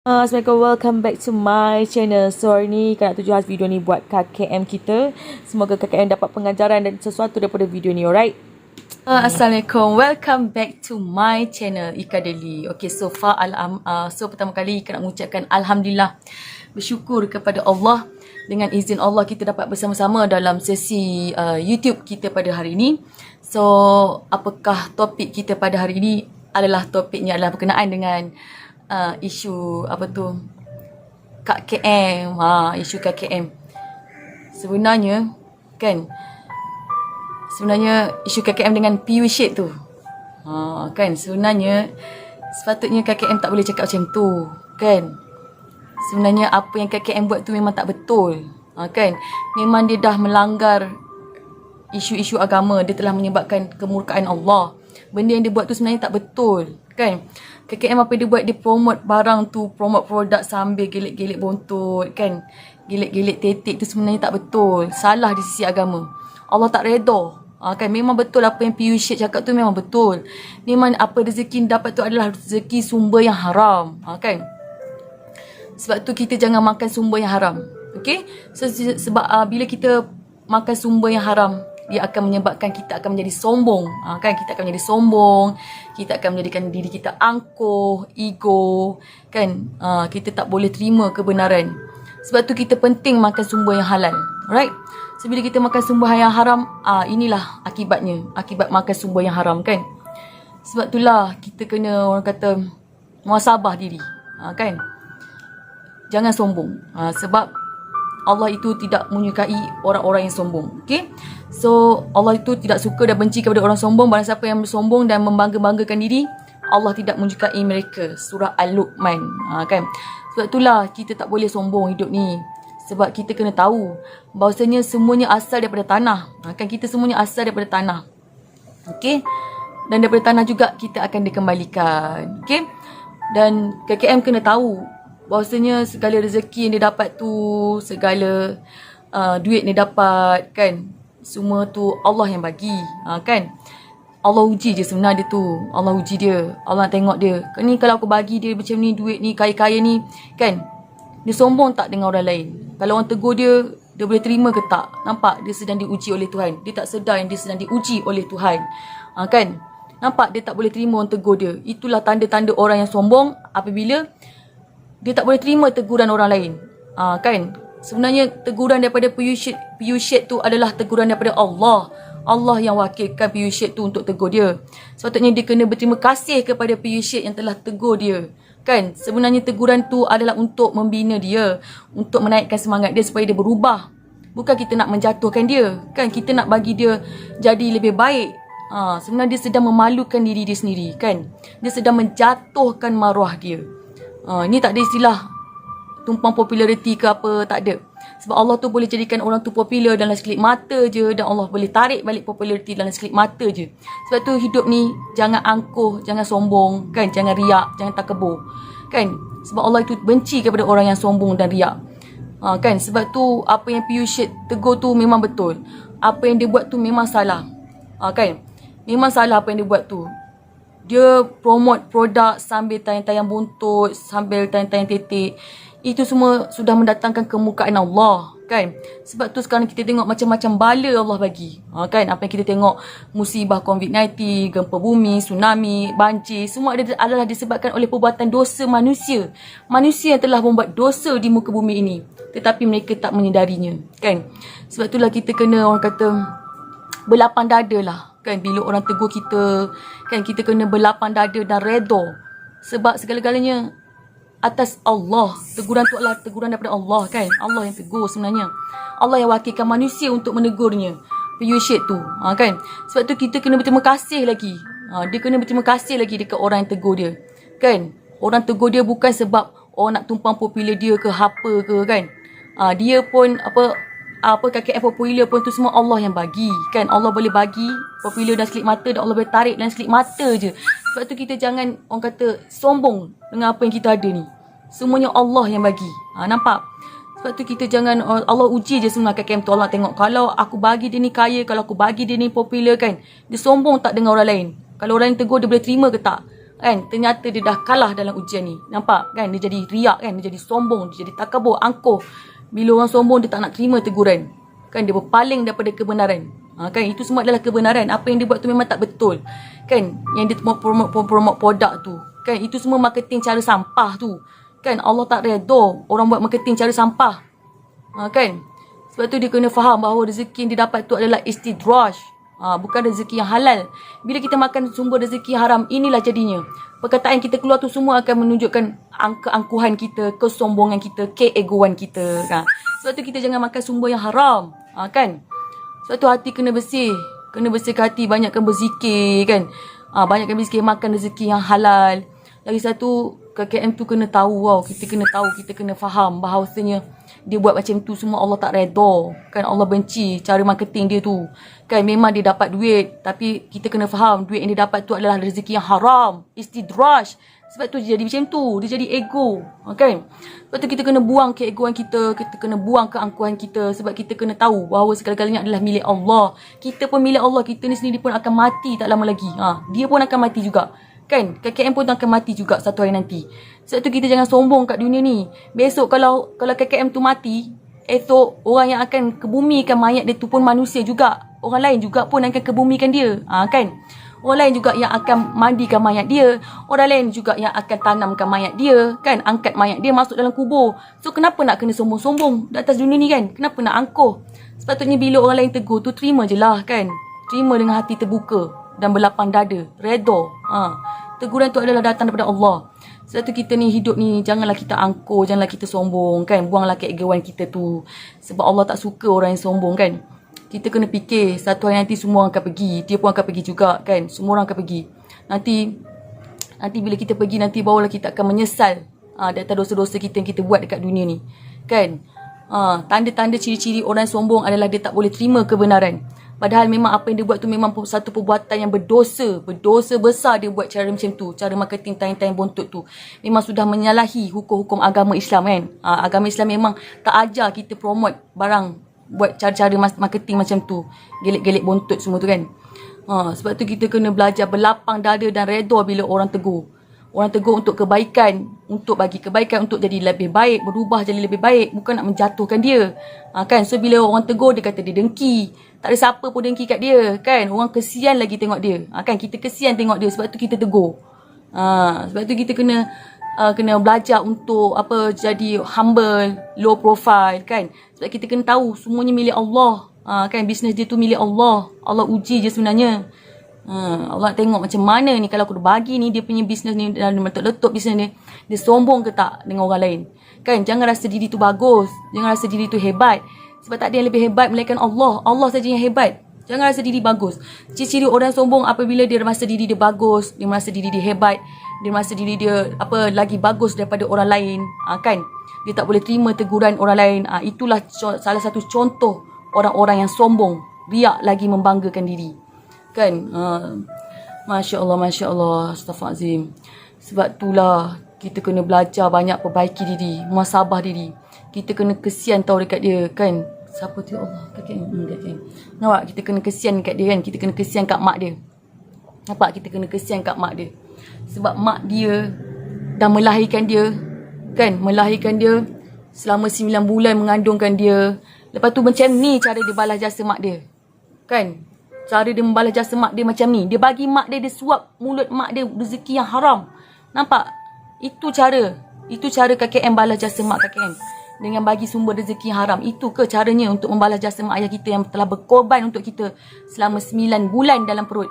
Assalamualaikum, welcome back to my channel. So hari ni Kak nak tuju khas video ni buat KKM kita. Semoga KKM dapat pengajaran dan sesuatu daripada video ni, alright? Assalamualaikum, welcome back to my channel Ika Deli. Okay, so pertama kali Kak nak mengucapkan Alhamdulillah, bersyukur kepada Allah. Dengan izin Allah kita dapat bersama-sama dalam sesi YouTube kita pada hari ini. So apakah topik kita pada hari ini? Topiknya adalah berkenaan dengan isu KKM. Isu KKM. Sebenarnya isu KKM dengan PU Shade tu. Sebenarnya sepatutnya KKM tak boleh cakap macam tu, kan? Sebenarnya apa yang KKM buat tu memang tak betul. Memang dia dah melanggar isu-isu agama, dia telah menyebabkan kemurkaan Allah. Benda yang dia buat tu sebenarnya tak betul, kan? KKM apa dia buat, dia promote barang tu, promote produk sambil gelik-gelik bontot, kan? Gelik-gelik tetik tu sebenarnya tak betul. Salah di sisi agama. Allah tak redha. Memang betul apa yang PU Shade cakap tu memang betul. Memang apa rezeki dapat tu adalah rezeki sumber yang haram, kan? Sebab tu kita jangan makan sumber yang haram. Okay? So, sebab bila kita makan sumber yang haram, dia akan menyebabkan kita akan menjadi sombong. Kita akan menjadi sombong. Kita akan menjadikan diri kita angkuh, ego. Kita tak boleh terima kebenaran. Sebab tu kita penting makan sumber yang halal. Alright? So, bila kita makan sumber yang haram, inilah akibatnya. Akibat makan sumber yang haram, kan? Sebab itulah kita kena, orang kata, muhasabah diri. Jangan sombong. Sebab Allah itu tidak menyukai orang-orang yang sombong. Okay? So, Allah itu tidak suka dan benci kepada orang sombong. Barang siapa yang bersombong dan membangga-banggakan diri, Allah tidak menyukai mereka. Surah Al-Luqman. Sebab itulah kita tak boleh sombong hidup ni. Sebab kita kena tahu bahawasanya semuanya asal daripada tanah. Kita semuanya asal daripada tanah. Okay? Dan daripada tanah juga kita akan dikembalikan. Okay? Dan KKM kena tahu bahawasanya segala rezeki yang dia dapat tu, segala duit dia dapat, kan? Semua tu Allah yang bagi, kan? Allah uji je sebenarnya dia tu. Allah uji dia. Allah nak tengok dia. Ni kalau aku bagi dia macam ni, duit ni, kaya-kaya ni, kan? Dia sombong tak dengan orang lain? Kalau orang tegur dia, dia boleh terima ke tak? Nampak? Dia sedang diuji oleh Tuhan. Dia tak sedar yang dia sedang diuji oleh Tuhan. Kan? Nampak? Dia tak boleh terima orang tegur dia. Itulah tanda-tanda orang yang sombong apabila dia tak boleh terima teguran orang lain. Kan? Sebenarnya teguran daripada PU Shade tu adalah teguran daripada Allah. Allah yang wakilkan PU Shade tu untuk tegur dia. Sepatutnya dia kena berterima kasih kepada PU Shade yang telah tegur dia. Kan? Sebenarnya teguran tu adalah untuk membina dia, untuk menaikkan semangat dia supaya dia berubah. Bukan kita nak menjatuhkan dia. Kan? Kita nak bagi dia jadi lebih baik. Sebenarnya dia sedang memalukan diri dia sendiri, kan? Dia sedang menjatuhkan maruah dia. Ni tak ada istilah tumpang populariti ke apa, tak ada. Sebab Allah tu boleh jadikan orang tu popular dalam sekelip mata je, dan Allah boleh tarik balik populariti dalam sekelip mata je. Sebab tu hidup ni jangan angkuh, jangan sombong, kan? Jangan riak, jangan takabur, kan? Sebab Allah itu benci kepada orang yang sombong dan riak. Kan? Sebab tu apa yang PU Shade tegur tu memang betul. Apa yang dia buat tu memang salah. Kan? Memang salah apa yang dia buat tu. Dia promote produk sambil tayang-tayang buntut, sambil tayang-tayang tetek. Itu semua sudah mendatangkan kemurkaan Allah, kan? Sebab tu sekarang kita tengok macam-macam bala Allah bagi. Kan? Apa yang kita tengok, musibah COVID-19, gempa bumi, tsunami, banjir, semua adalah disebabkan oleh perbuatan dosa manusia. Manusia yang telah membuat dosa di muka bumi ini, tetapi mereka tak menyedarinya, kan? Sebab itulah kita kena, orang kata, berlapang dada lah, kan? Bila orang tegur kita, kan, kita kena berlapang dada dan redha. Sebab segala-galanya atas Allah. Teguran tu adalah teguran daripada Allah, kan? Allah yang tegur sebenarnya. Allah yang wakilkan manusia untuk menegurnya, PU Shade tu, kan? Sebab tu kita kena berterima kasih lagi. Dia kena berterima kasih lagi dekat orang yang tegur dia, kan? Orang tegur dia bukan sebab orang nak tumpang popular dia ke apa ke, kan? Dia pun KKM popular pun tu semua Allah yang bagi, kan? Allah boleh bagi popular dan sekelip mata, dan Allah boleh tarik dan sekelip mata je. Sebab tu kita jangan, orang kata, sombong dengan apa yang kita ada ni. Semuanya Allah yang bagi. Nampak? Sebab tu kita jangan, Allah uji je semua KKM tu. Allah tengok, kalau aku bagi dia ni kaya, kalau aku bagi dia ni popular, kan? Dia sombong tak dengan orang lain? Kalau orang lain tegur, dia boleh terima ke tak? kan, ternyata dia dah kalah dalam ujian ni. Nampak kan, dia jadi riak kan, dia jadi sombong, dia jadi takabur, angkuh. Bila orang sombong dia tak nak terima teguran, kan, dia berpaling daripada kebenaran. Kan, itu semua adalah kebenaran. Apa yang dia buat tu memang tak betul, kan, yang dia promote produk tu, kan, itu semua marketing cara sampah tu, kan. Allah tak redha orang buat marketing cara sampah, kan. Sebab tu dia kena faham bahawa rezeki yang dia dapat tu adalah istidraj, bukan rezeki yang halal. Bila kita makan sumber rezeki haram, inilah jadinya perkataan kita keluar tu semua akan menunjukkan keangkuhan kita, kesombongan kita, keegoan kita, kan. Sebab tu kita jangan makan sumber yang haram, kan. Sebab tu hati kena bersih, kena bersihkan hati, banyakkan berzikir, kan. Banyakkan berzikir, makan rezeki yang halal. Lagi satu, KKM tu kena tahu, kita kena tahu, kita kena faham bahawasanya dia buat macam tu semua Allah tak redha, kan. Allah benci cara marketing dia tu, kan. Memang dia dapat duit, tapi kita kena faham duit yang dia dapat tu adalah rezeki yang haram, istidraj. Sebab tu dia jadi macam tu, dia jadi ego, kan. Sebab tu kita kena buang keegoan kita, kita kena buang keangkuhan kita. Sebab kita kena tahu bahawa segala-galanya adalah milik Allah. Kita pun milik Allah, kita ni sendiri pun akan mati tak lama lagi. Dia pun akan mati juga, kan. KKM pun akan mati juga satu hari nanti. Sebab tu kita jangan sombong kat dunia ni. Besok kalau KKM tu mati, esok orang yang akan kebumikan mayat dia tu pun manusia juga. Orang lain juga pun akan kebumikan dia, kan. Orang lain juga yang akan mandikan mayat dia. Orang lain juga yang akan tanamkan mayat dia, kan. Angkat mayat dia masuk dalam kubur. So kenapa nak kena sombong-sombong di atas dunia ni, kan. Kenapa nak angkuh? Sepatutnya bila orang lain tegur tu, terima je lah, kan. Terima dengan hati terbuka dan berlapang dada, redha. Teguran tu adalah datang daripada Allah. Sebab tu kita ni hidup ni, janganlah kita angkuh, janganlah kita sombong, kan. Buanglah keegoan kita tu. Sebab Allah tak suka orang yang sombong, kan. Kita kena fikir, satu hari nanti semua orang akan pergi. Dia pun akan pergi juga, kan. Semua orang akan pergi. Nanti bila kita pergi, nanti barulah kita akan menyesal di atas dosa-dosa kita yang kita buat dekat dunia ni, kan. Tanda-tanda ciri-ciri orang sombong adalah dia tak boleh terima kebenaran. Padahal memang apa yang dia buat tu memang satu perbuatan yang berdosa. Berdosa besar dia buat cara macam tu. Cara marketing tayang-tayang bontot tu. Memang sudah menyalahi hukum-hukum agama Islam, kan. Agama Islam memang tak ajar kita promote barang, buat cara-cara marketing macam tu. Gelik-gelik bontot semua tu, kan. Sebab tu kita kena belajar berlapang dada dan redha bila orang tegur. Orang tegur untuk kebaikan, untuk bagi kebaikan, untuk jadi lebih baik, berubah jadi lebih baik, bukan nak menjatuhkan dia, kan. So bila orang tegur, dia kata dia dengki. Tak ada siapa pun dengki kat dia, kan. Orang kesian lagi tengok dia, kan. Kita kesian tengok dia, sebab tu kita tegur. Sebab tu kita kena belajar untuk jadi humble, low profile, kan. Sebab kita kena tahu semuanya milik Allah, kan. Bisnes dia tu milik Allah. Allah uji je sebenarnya. Allah tengok macam mana ni, kalau aku bagi ni dia punya bisnes ni dan meletup-letup bisnes ni, dia sombong ke tak dengan orang lain, kan. Jangan rasa diri tu bagus, jangan rasa diri tu hebat, sebab tak ada yang lebih hebat melainkan Allah. Allah saja yang hebat. Jangan rasa diri bagus. Ciri-ciri orang sombong apabila dia merasa diri dia bagus, dia merasa diri dia hebat, dia merasa diri dia lagi bagus daripada orang lain, kan. Dia tak boleh terima teguran orang lain. Itulah salah satu contoh orang-orang yang sombong, riak lagi membanggakan diri, kan. Masya Allah, astaghfirullahalazim. Sebab itulah kita kena belajar banyak perbaiki diri, muhasabah diri. Kita kena kesian tahu dekat dia, kan. Siapa tu, Allah, KKM. Nampak, kita kena kesian dekat dia, kan. Kita kena kesian kat mak dia. Nampak, kita kena kesian kat mak dia. Sebab mak dia dah melahirkan dia, kan. Melahirkan dia selama 9 bulan, mengandungkan dia. Lepas tu macam ni cara dia balas jasa mak dia, kan. Cara dia membalas jasa mak dia macam ni. Dia bagi mak dia, dia suap mulut mak dia rezeki yang haram. Nampak? Itu cara KKM balas jasa mak KKM. Dengan bagi sumber rezeki yang haram. Itu ke caranya untuk membalas jasa mak ayah kita yang telah berkorban untuk kita selama 9 bulan dalam perut.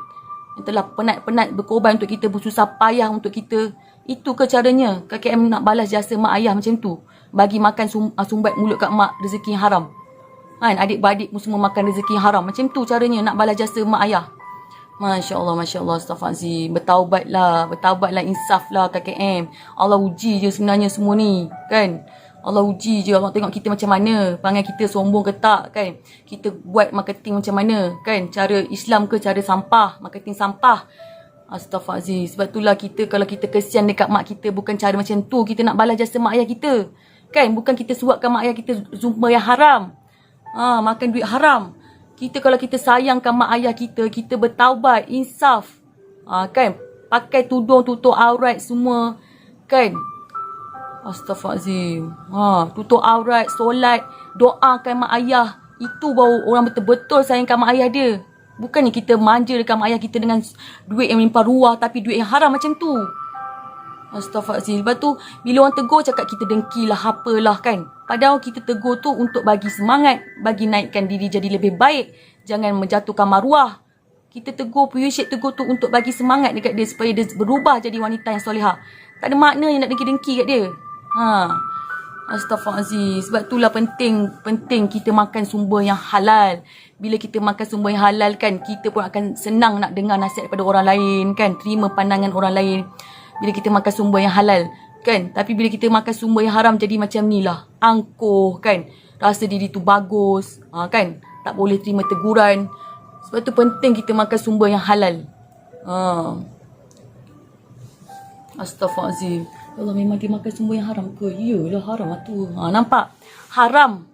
Yang telah penat-penat berkorban untuk kita, bersusah payah untuk kita. Itu ke caranya KKM nak balas jasa mak ayah macam tu? Bagi makan sumbat mulut kat mak rezeki yang haram, kan. Adik-beradik pun semua makan rezeki yang haram. Macam tu caranya nak balas jasa mak ayah. Masya Allah, astaghfirullahaladzim. Bertaubatlah, insaflah KKM. Allah uji je sebenarnya semua ni, kan. Allah uji je. Allah tengok kita macam mana, perangai kita sombong ke tak, kan. Kita buat marketing macam mana, kan. Cara Islam ke cara sampah, marketing sampah. Astaghfirullahaladzim. Sebab itulah kita, kalau kita kesian dekat mak kita, bukan cara macam tu kita nak balas jasa mak ayah kita, kan. Bukan kita suapkan mak ayah kita zumba yang haram, makan duit haram. Kalau kita sayangkan mak ayah kita, kita bertaubat, insaf, kan. pakai tudung tutup aurat semua, kan? Astaghfirullahalazim. Tutup aurat, solat, doakan mak ayah. Itu baru orang betul-betul sayangkan mak ayah dia. Bukannya kita manja dekat mak ayah kita dengan duit yang melimpah ruah, tapi duit yang haram macam tu. Astaghfirullahaladzim. Lepas tu, bila orang tegur cakap kita dengki lah, apalah kan. Padahal kita tegur tu untuk bagi semangat, bagi naikkan diri jadi lebih baik. Jangan menjatuhkan maruah. Kita tegur, appreciate tegur tu untuk bagi semangat dekat dia supaya dia berubah jadi wanita yang solehah. Tak ada makna yang nak dengki-dengki kat dia. Astaghfirullahaladzim. Sebab itulah penting kita makan sumber yang halal. Bila kita makan sumber yang halal kan, kita pun akan senang nak dengar nasihat daripada orang lain kan. Terima pandangan orang lain. Bila kita makan sumber yang halal kan. Tapi bila kita makan sumber yang haram jadi macam ni lah. Angkuh kan. Rasa diri tu bagus. Kan. Tak boleh terima teguran. Sebab tu penting kita makan sumber yang halal. Astaghfirullahaladzim. Ya Allah, memang dia makan sumber yang haram ke? Yalah, haram lah tu. Nampak? Haram.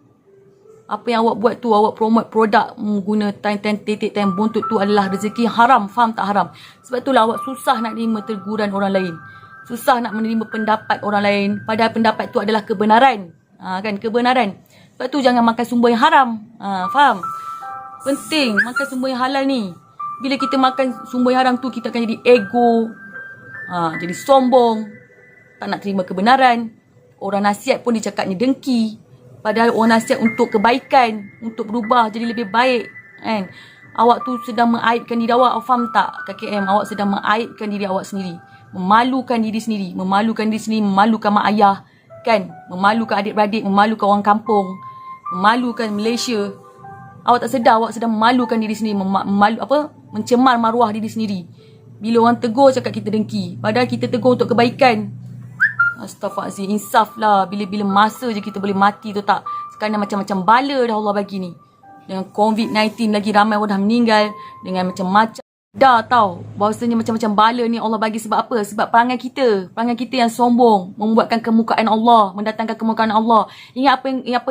Apa yang awak buat tu, awak promote produk guna titik buntut tu adalah rezeki yang haram. Faham tak haram? Sebab itulah awak susah nak menerima teguran orang lain. Susah nak menerima pendapat orang lain. Padahal pendapat tu adalah kebenaran. Kan? Kebenaran. Sebab tu jangan makan sumber yang haram. Faham? Penting makan sumber yang halal ni. Bila kita makan sumber yang haram tu, kita akan jadi ego. Jadi sombong. Tak nak terima kebenaran. Orang nasihat pun dicakapnya dengki. Padahal orang nasihat untuk kebaikan. Untuk berubah jadi lebih baik. Kan? Awak tu sedang mengaibkan diri awak. Faham tak KKM? Awak sedang mengaibkan diri awak sendiri. Memalukan diri sendiri. Memalukan diri sendiri. Memalukan mak ayah. Kan? Memalukan adik-beradik. Memalukan orang kampung. Memalukan Malaysia. Awak tak sedar awak sedang memalukan diri sendiri. Mencemar maruah diri sendiri. Bila orang tegur cakap kita dengki. Padahal kita tegur untuk kebaikan. Astaghfirullahaladzim. Insaf lah. Bila-bila masa je kita boleh mati tu tak. Sekarang macam-macam bala dah Allah bagi ni. Dengan COVID-19 lagi ramai orang dah meninggal. Dengan macam-macam. Dah tahu bahawasanya macam-macam bala ni Allah bagi sebab apa? Sebab perangai kita. Perangai kita yang sombong. Membuatkan kemukaan Allah. Mendatangkan kemukaan Allah. Ingat apa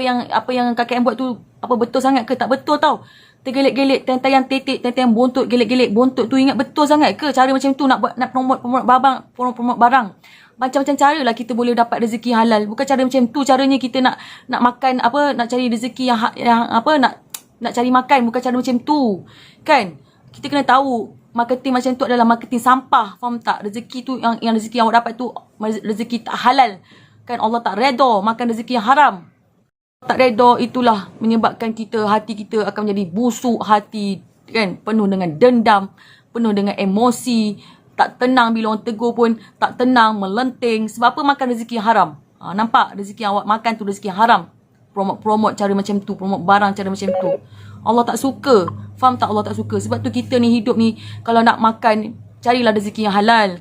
yang KKM buat tu. Apa betul sangat ke? Tak betul tau. Tergelik-gelik, tayang titik, tayang buntut, gelik-gelik buntut tu. Ingat betul sangat ke? Cara macam tu nak promote barang. Macam-macam cara lah kita boleh dapat rezeki halal. Bukan cara macam tu. Caranya kita nak makan nak cari rezeki yang nak cari makan. Bukan cara macam tu. Kan? Kita kena tahu marketing macam tu adalah marketing sampah. Faham tak? Rezeki tu yang rezeki yang awak dapat tu rezeki tak halal. Kan Allah tak redha makan rezeki yang haram. Tak redha, itulah menyebabkan hati kita akan menjadi busuk hati. Kan? Penuh dengan dendam. Penuh dengan emosi. Tak tenang bila orang tegur pun. Tak tenang, melenting. Sebab apa makan rezeki yang haram? Nampak? Rezeki yang awak makan tu rezeki yang haram. Promote cara macam tu. Promote barang cara macam tu. Allah tak suka. Faham tak Allah tak suka? Sebab tu kita ni hidup ni. Kalau nak makan, carilah rezeki yang halal.